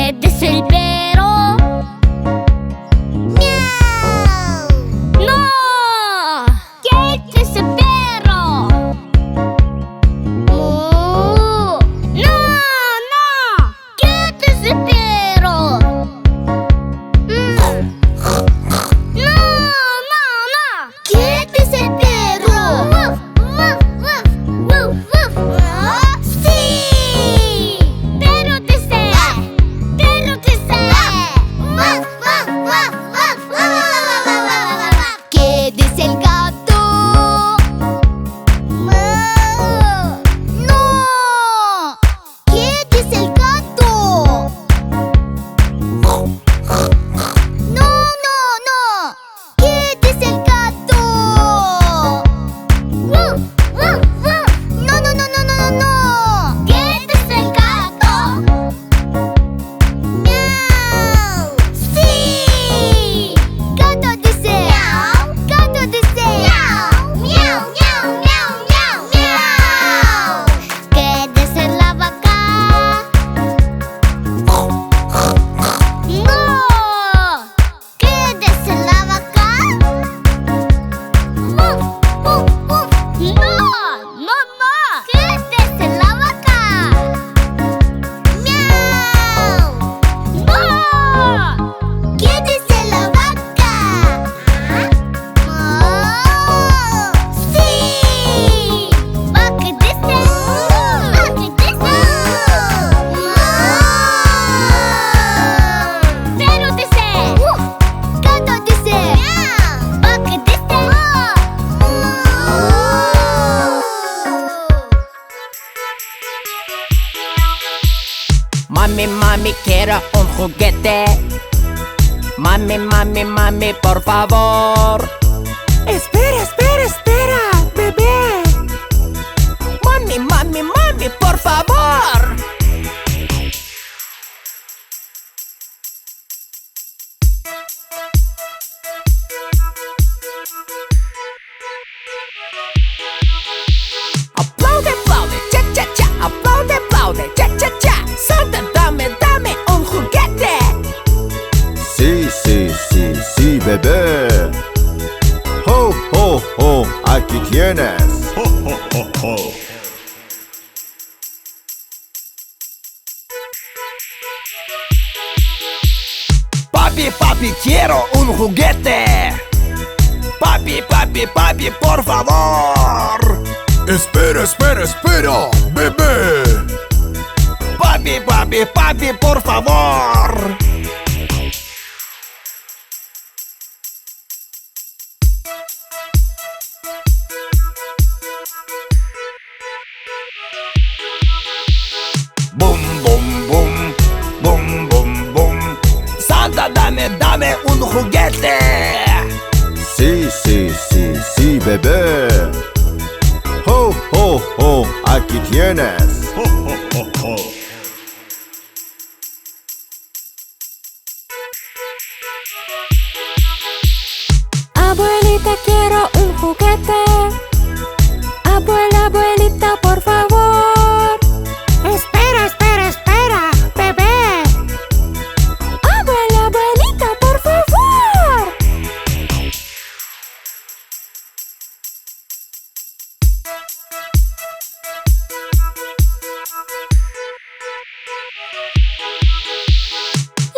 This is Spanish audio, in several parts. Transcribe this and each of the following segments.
¿Quieres el perro? ¡Miau! ¡No! ¿Quieres el perro? ¡Oh! ¡No! ¡No! ¿Quieres el perro? ¡No! ¡No! ¡No! ¿Quieres el perro? ¡Wuf! ¡Wuf! ¡Wuf! ¡Wuf! ¡Sí! ¡Perro desea! ¡Perro desea! ¡Wuf! ¡Wuf! ¡Wuf! ¡Wuf! ¿Quieres el gato? ¡No! ¿Quieres el gato? ¡No, no, no! ¿Quieres el gato? ¡Wuf! ¡Wuf! ¡Wuf! ¡No, no, no, no, no, no! ¿Quieres el gato? ¡Miau! ¡Sí! ¡Gato desea! ¡Gato desea! ¡Miau, miau, miau, miau, miau! ¿Quieres en la vaca? ¡No! ¿Quieres en la vaca? ¡Wuf! ¡Wuf! ¡Wuf! ¡No! ¡No, no! ¿Quieres en la vaca? ¡Miau! ¡No! ¿Quieres en la vaca? ¡Oh! ¡Sí! ¡Vaca desea! ¡Vaca desea! ¡Perro desea! ¡Gato desea! ¡Vaca desea! Mami, mami, quiero un juguete. Mami, mami, mami, por favor. Espera, espera, espera, bebé. Mami, mami, mami, por favor. Aplaude, aplaude, cha, cha, cha. Aplaude, aplaude, cha, cha, cha. Santa, dame, dame un juguete. Sí, sí, sí, sí, bebé. Ho, ho, ho, aquí tienes. Ho, ho, ho, ho. Papi, papi, quiero un juguete. Papi, papi, papi, por favor. Espera, espera, espera, bebé. Papi, papi, papi, por favor. Boom, boom, boom, boom, boom, boom. Santa, dame, dame un juguete. Sí, sí, sí, sí, bebé. Ho, ho, ho, aquí tienes. Ho, ho, ho, ho. Abuelita, quiero un juguete. Abuela, abuelita, por favor. Espera, espera, espera, bebé. Abuela, abuelita, por favor.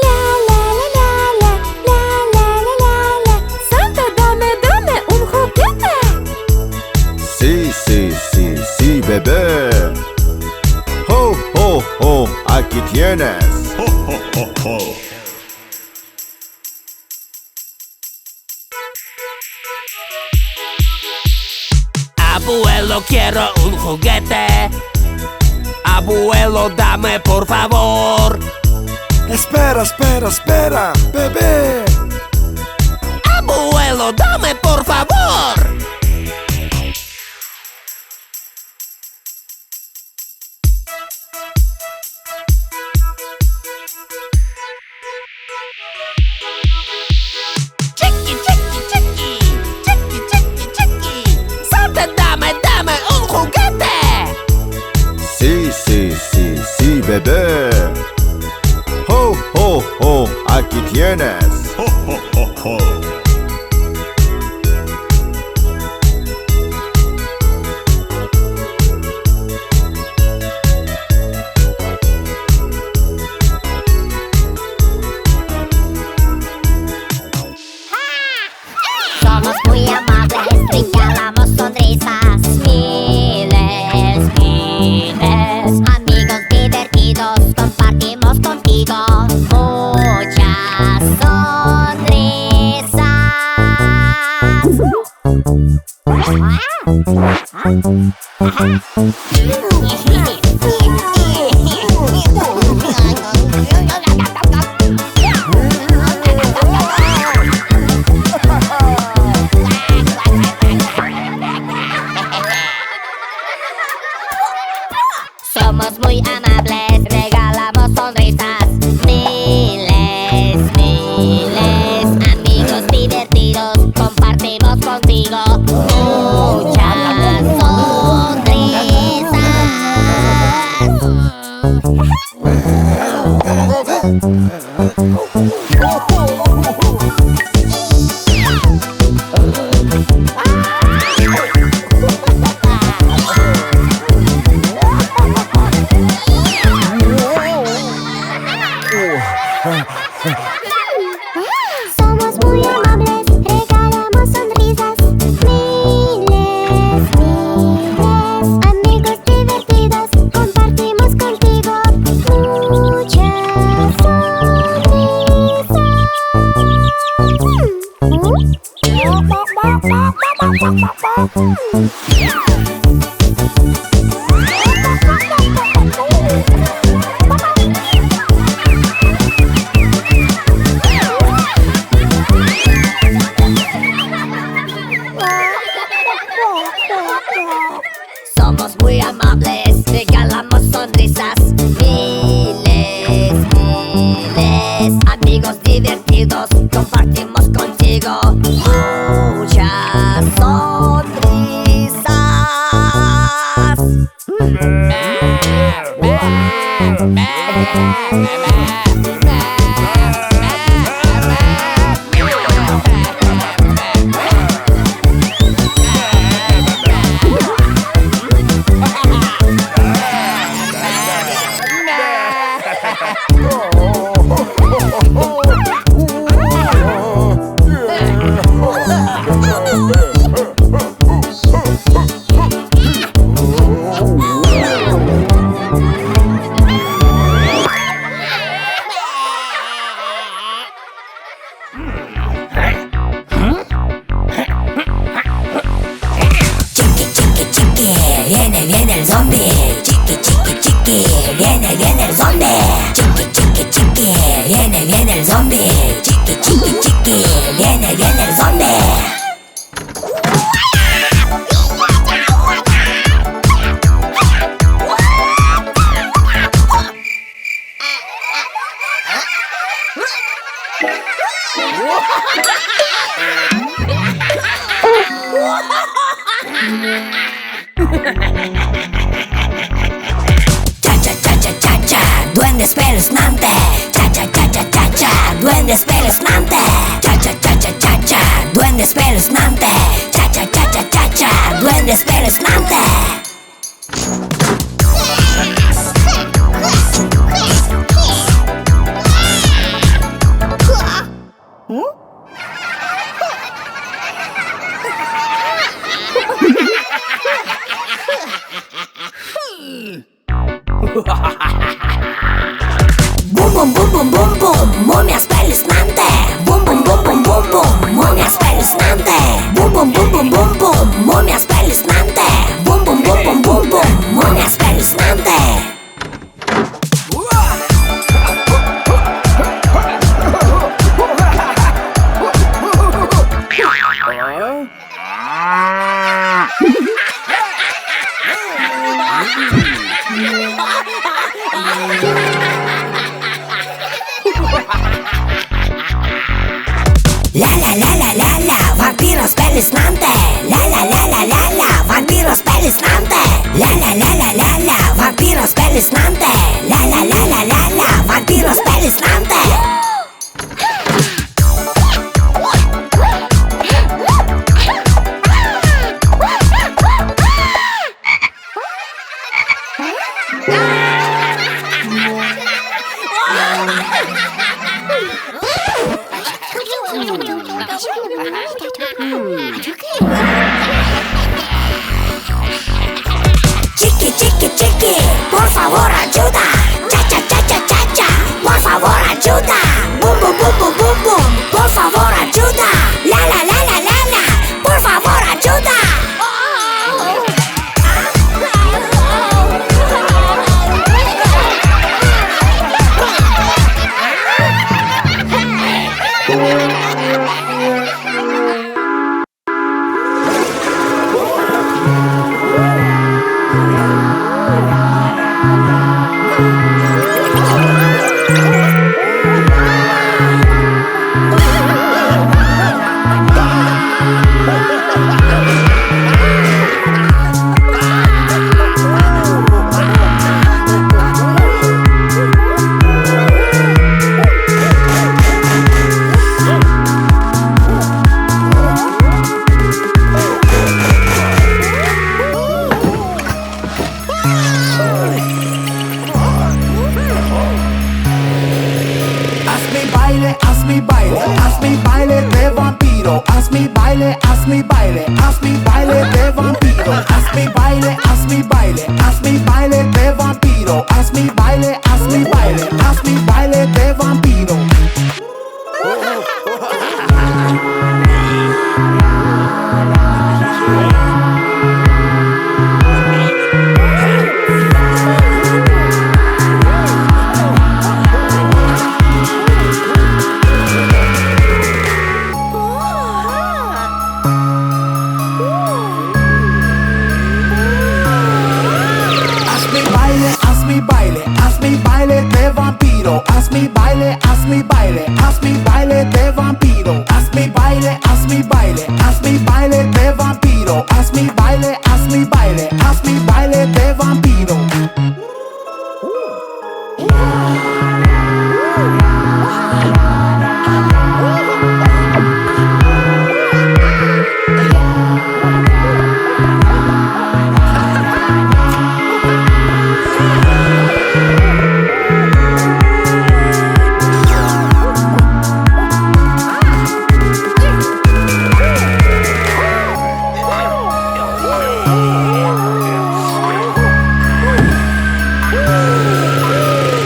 La, la, la, la, la, la, la, la, la. Santa, dame, dame un juguete. Sí, sí, sí, sí, bebé. Ho, ho, ho, aquí tienes. Ho, ho, ho, ho. Abuelo, quiero un juguete. Abuelo, dame por favor. Espera, espera, espera, bebé. Abuelo, dame por favor. Chiqui, chiqui, chiqui, chiqui, chiqui, chiqui. Santa, dame, dame un juguete. Sí, sí, sí, sí, bebé. Ho, tienes. Ho, ho, ho, ho. Somos muy amables, regalamos sonrisas. Miles, miles. Amigos divertidos, compartimos contigo muchas sonrisas. Somos muy amables, regalamos sonrisas. Miles, miles. Amigos divertidos, compartimos contigo muchas Somos muy amables, regalamos sonrisas. Miles, miles. Amigos divertidos, compartimos contigo muchas Somos muy amables, regalamos sonrisas. Miles, miles. Amigos divertidos, compartimos contigo muchas sonrisas. Viene el zombie. Chiqui, chiqui, chiqui. Viene el zombie. Chiqui, chiqui, chiqui. Viene el zombie. Chiqui, chiqui, chiqui. Viene el zombie. Cha cha cha cha cha cha, duende espeluznante. Cha cha cha cha cha cha, duende espeluznante. Cha cha cha cha cha cha, duende espeluznante. Cha cha cha cha cha cha, duende espeluznante. Boom boom boom boom boom boom, momia espeluznante. Boom boom boom boom boom boom, momia espeluznante. Boom boom boom boom boom boom, momia espeluznante. Boom boom boom boom boom boom, momia espeluznante. La la la la la la, vampiro espeluznante. La la la la la la, vampiro espeluznante. La la la la la la, vampiro espeluznante. La la la la la la, vampiro espeluznante. hazme baile, hazme baile de vampiro, hazme baile, hazme baile, hazme baile de vampiro, hazme baile, hazme baile, hazme baile de vampiro, hazme baile, hazme baile, hazme baile de vampiro. Hazme baile, hazme baile de vampiro, hazme baile, hazme baile, hazme baile de vampiro, hazme baile, hazme baile, hazme baile de vampiro, hazme baile, hazme baile, hazme baile de vampiro.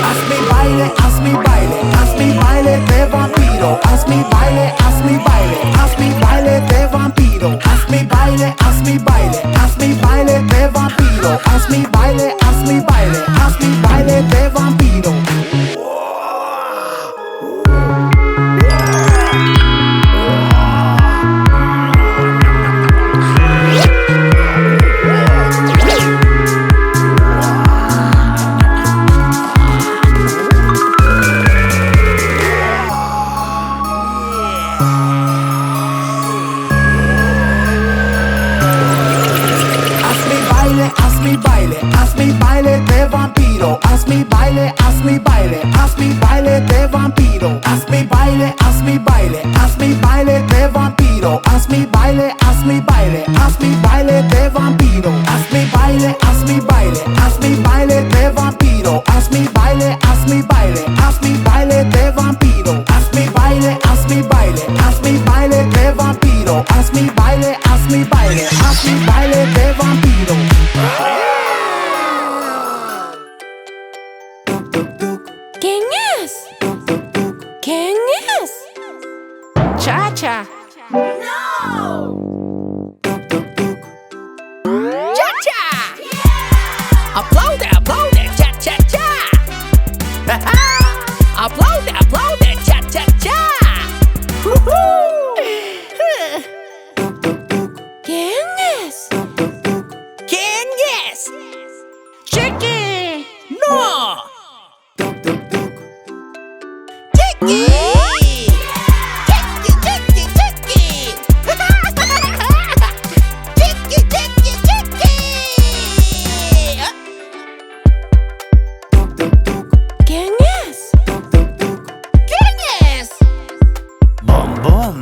Hazme baile, hazme baile, hazme baile de vampiro. Hazme baile, hazme baile, hazme baile de vampiro. Hazme baile, hazme baile, hazme baile de vampiro. Hazme baile, hazme baile de vampiro. Hazme baile, hazme baile, hazme baile de vampiro. Hazme baile, hazme baile, hazme baile de vampiro. Hazme baile, hazme baile, hazme baile de vampiro. Hazme baile, hazme baile, hazme baile de vampiro. Hazme baile, hazme baile, hazme baile de vampiro. Hazme baile, hazme baile, hazme baile de vampiro. Hazme baile, hazme baile, hazme baile de vampiro. ¿Quién es? ¿Quién es? Cha-cha. Cha-cha. Aplaude, aplaude, cha-cha-cha. Aplaude, aplaude, cha-cha-cha. ¿Quién es? ¿Quién es? Chiqui. No. Chiqui. Chiqui, chiqui, chiqui. Chiqui, chiqui, chiqui. ¿Quién es? ¿Quién es? Bom bom.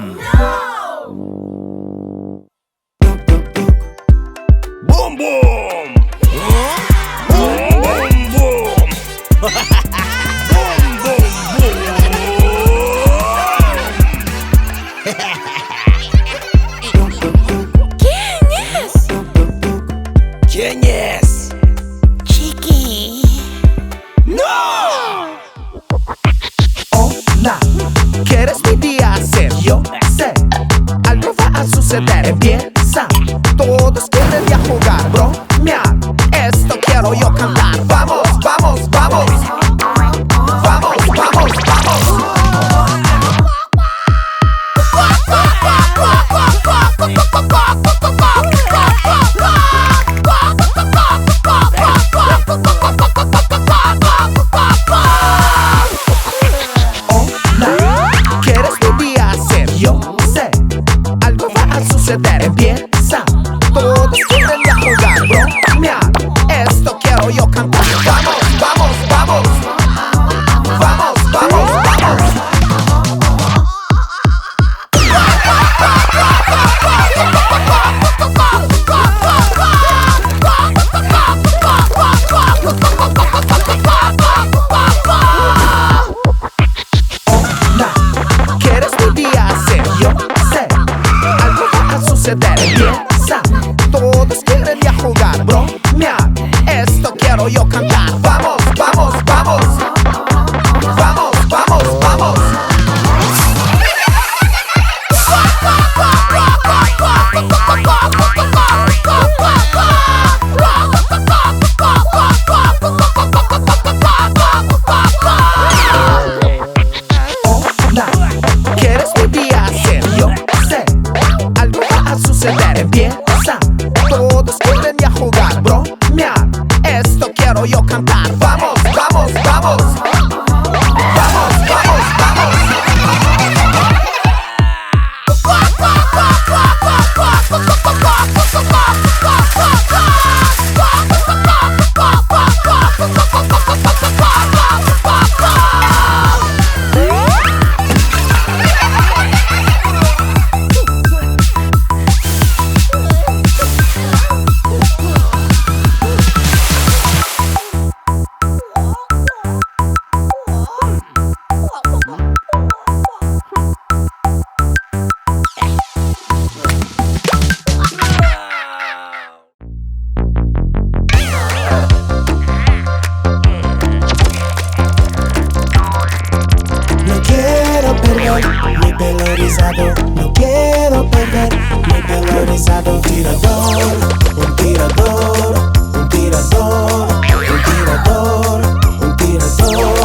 rizado, no quiero perder mi pelo rizado. Tirador, un tirador, un tirador, un tirador, un tirador,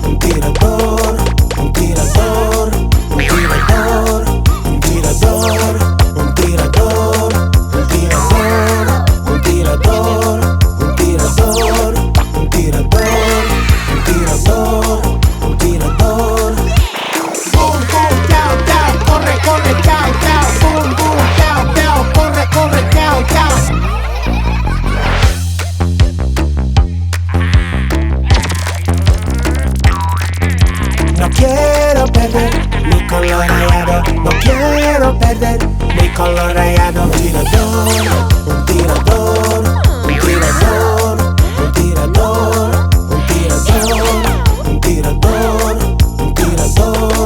un tirador, un tirador, un tirador, un tirador, un tirador, un tirador, un tirador, un tirador, un tirador, un tirador, un tirador. Boom, boom, down, down, corre, corre, down, down. Boom, boom, down, down, corre, corre, down, down. No quiero perder mi color rayado, no quiero perder mi color rayado. Tirador, un tirador, un tirador, un tirador, un tirador, un tirador, un tirador,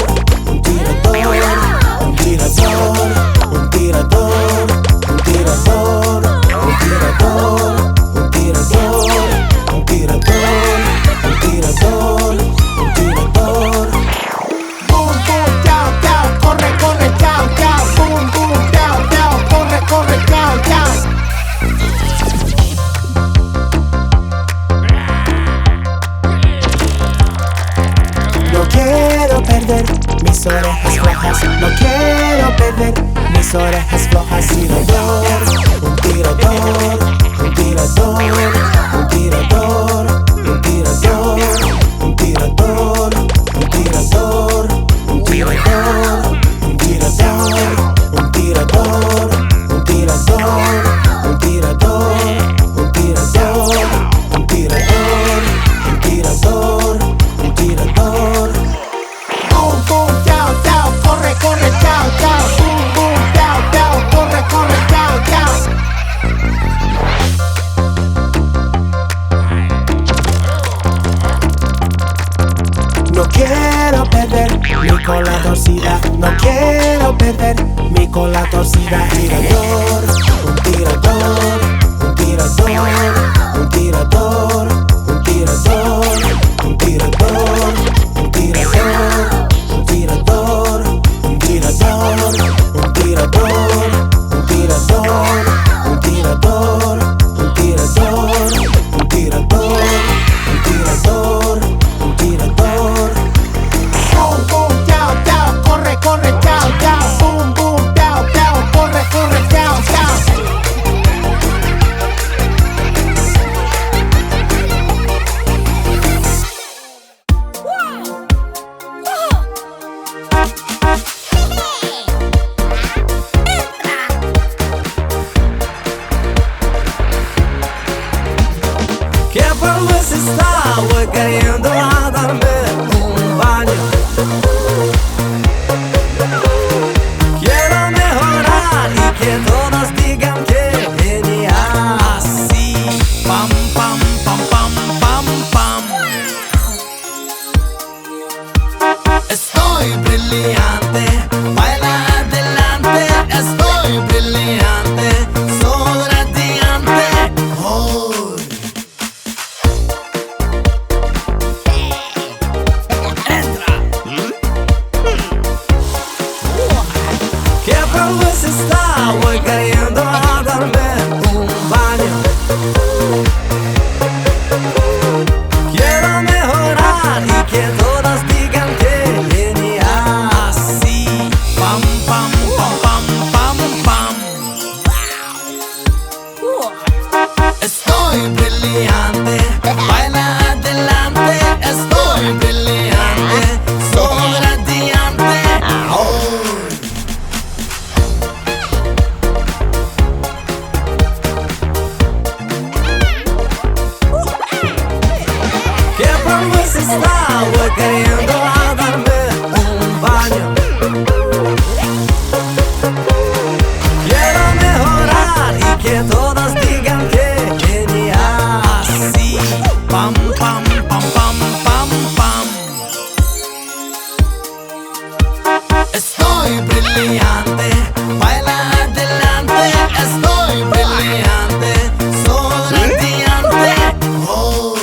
un tirador, un tirador, un tirador, un tirador, un tirador, un tirador, un tirador, un tirador, un tirador. Boom, boom, down, down, corre, corre, down, down. Boom, boom, down, down, corre, corre, down, down. No quiero perder mis orejas flojas, no quiero perder mis orejas flojas. Tirador, un tirador, un tirador, un tirador, un tirador, un tirador, un tirador, un tirador, un tirador, un tirador, un tirador, un tirador, un tirador, un tirador, un tirador, un tirador. Boom, boom, down, down, corre, corre, down, down. Boom, boom, down, down, corre, corre, down, down. No quiero perder mi cola torcida, no quiero perder mi cola torcida. Tirador, un tirador, un tirador, un tirador, un tirador, un tirador, un tirador, un tirador, un tirador, un tirador, un tirador, un tirador, un tirador, un tirador, un tirador, un tirador. Boom, boom, down, down, corre, corre, down, down. Boom, boom, down, down, corre, corre, down, down. Que por vez estaba queriendo a darme un baño. Quiero mejorar y que todos digan que genial. Así, pam, pam, pam, pam, pam, pam. Estoy brillante, baila adelante. Estoy brillante, soy radiante. Oh. Que por vez estaba queriendo a darme un baño. Quiero mejorar y que todas digan que genial. Así, pam, pam, pam, pam, pam, pam. Estoy brillante, baila adelante. Estoy brillante, soy radiante. Oh. Que por vez estaba queriendo a darme un baño. Quiero mejorar y que todas digan que genial. Así, pam, pam, pam, pam, pam, pam. Estoy brillante, baila adelante. Estoy brillante, soy radiante. Oh.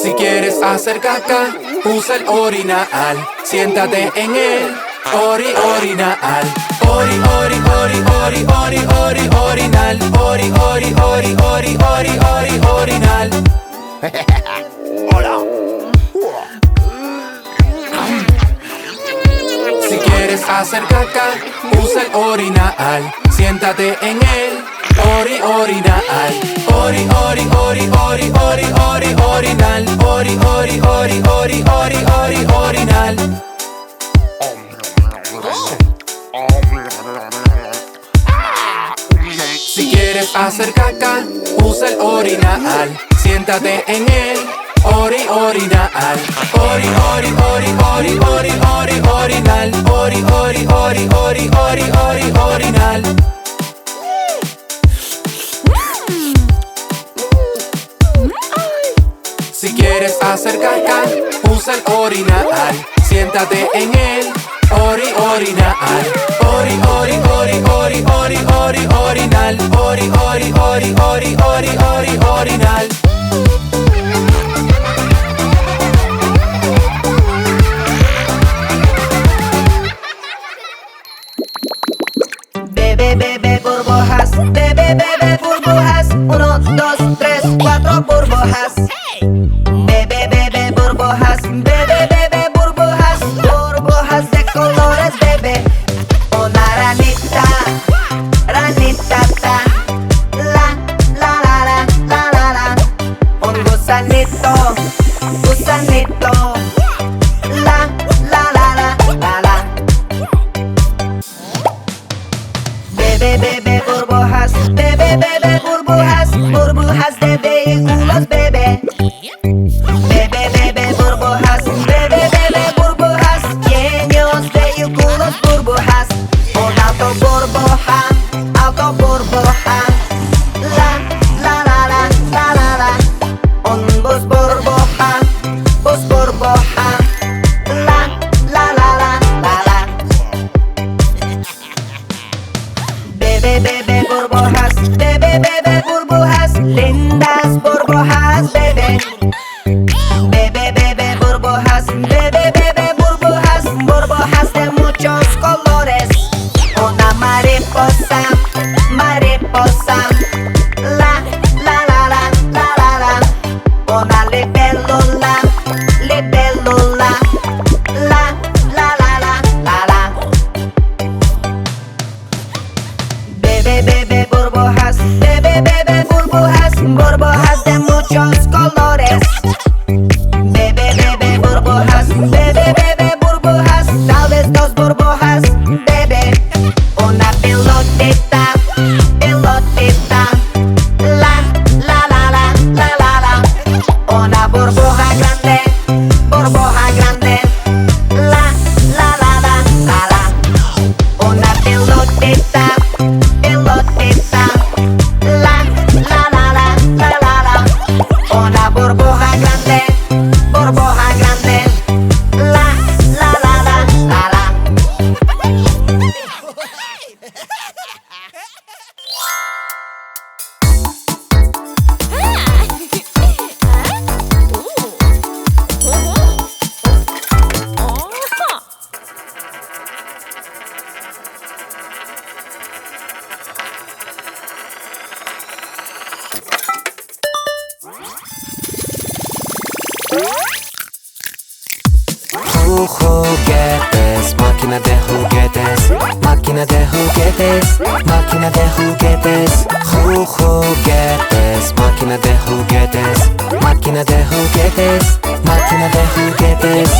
Si quieres hacer caca, usa el orinal. Siéntate en el orinal. Orinal. Orinal. Si quieres hacer caca, usa el orinal. Siéntate en el orinal. Orinal. Orinal. Si quieres hacer caca, usa el orinal. Siéntate en el orinal. Orinal. Si quieres hacer caca, usa el orinal. Siéntate en el orinal. Orinal. Bebe burbujas, bebe burbujas. 1, 2, 3, 4 burbujas. Bebe burbujas, bebe burbujas. Burbujas de colores, bebe. Una ranita, ta. La. Un gusanito, la. Bebe burbujas, bebe burbujas. Burbujas de vehículos, bebe. Bebe burbujas, bebe burbujas. Pequeños vehículos, burbujas. Un auto burbuja. La. Un bus burbuja. La. Bebe burbujas, bebe burbujas. Lindas burbujas, bebe. Bebe burbujas, bebe burbujas. Burbujas de muchos colores. Una mariposa. La. Una libélula. La. Bebe burbujas, bebe burbujas. Burbujas de muchos colores. Bebe burbujas, bebe burbujas. Tal vez 2 burbujas, bebe. Una pelotita. La. Una burbuja grande. La. Una pelotita. La. Una burbuja grande. La. Juguetes, máquina de juguetes, máquina de juguetes, máquina de juguetes. Juguetes, máquina de juguetes, máquina de juguetes, máquina de juguetes.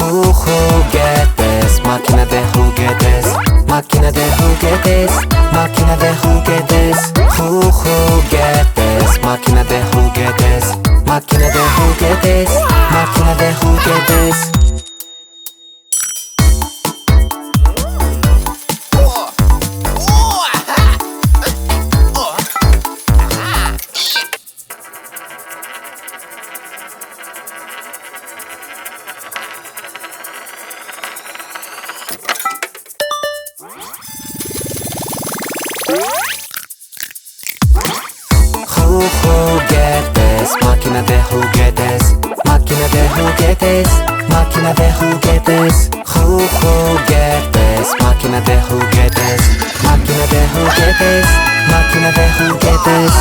Juguetes, máquina de juguetes, máquina de juguetes, máquina de juguetes. Juguetes, máquina de juguetes, máquina de juguetes, máquina de juguetes. máquina de juguetes, máquina de juguetes, máquina de juguetes, juguetes, máquina de juguetes, máquina de juguetes, máquina de juguetes.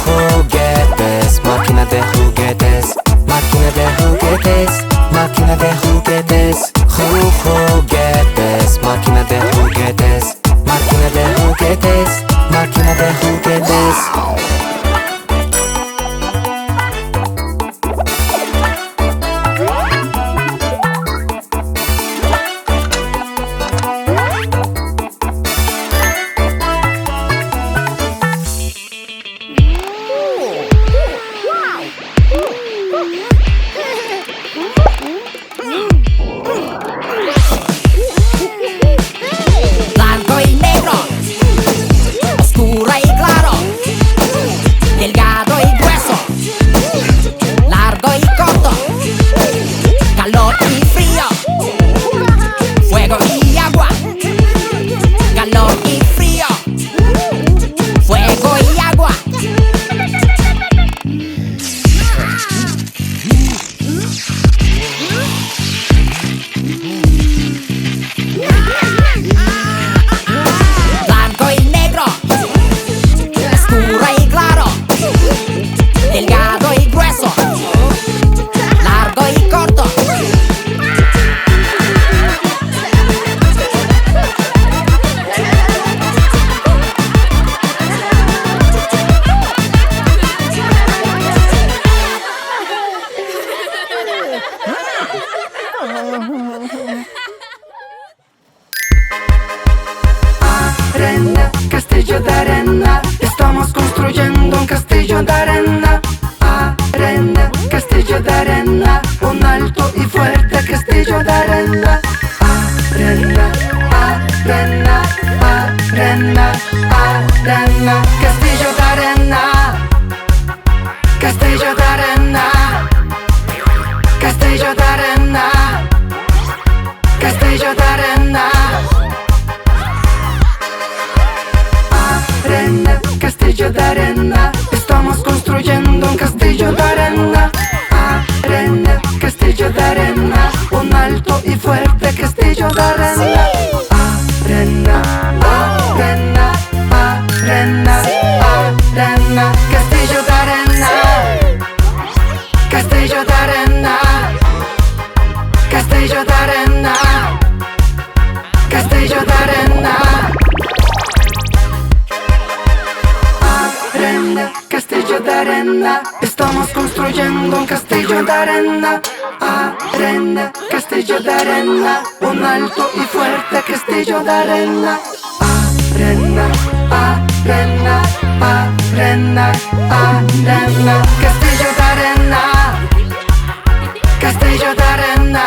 Juguetes, máquina de juguetes, máquina de juguetes, máquina de juguetes, juguetes, máquina de juguetes, máquina de juguetes, máquina de juguetes. Blanco y negro, oscuro y claro, delgado y grueso, largo y corto, calor y frío, fuego y agua, calor y frío, fuego y agua. Blanco y negro, oscuro y claro, delgado y grueso, largo y corto. Arena, castillo de arena, estamos construyendo un castillo de arena. Arena, castillo de arena, un alto y fuerte castillo de arena. Arena, arena, arena, arena, castillo de arena, castillo de arena, castillo de arena, castillo de arena. Arena, castillo de arena, estamos construyendo un castillo de arena. Arena, castillo de arena, un alto y fuerte castillo de arena. Arena, arena, arena, arena, castillo de arena, castillo de arena, castillo de arena, castillo de arena. Arena, castillo de arena, estamos construyendo un castillo de arena. Arena, castillo de arena, un alto y fuerte castillo de arena. Arena, arena, arena, arena, castillo de arena, castillo de arena,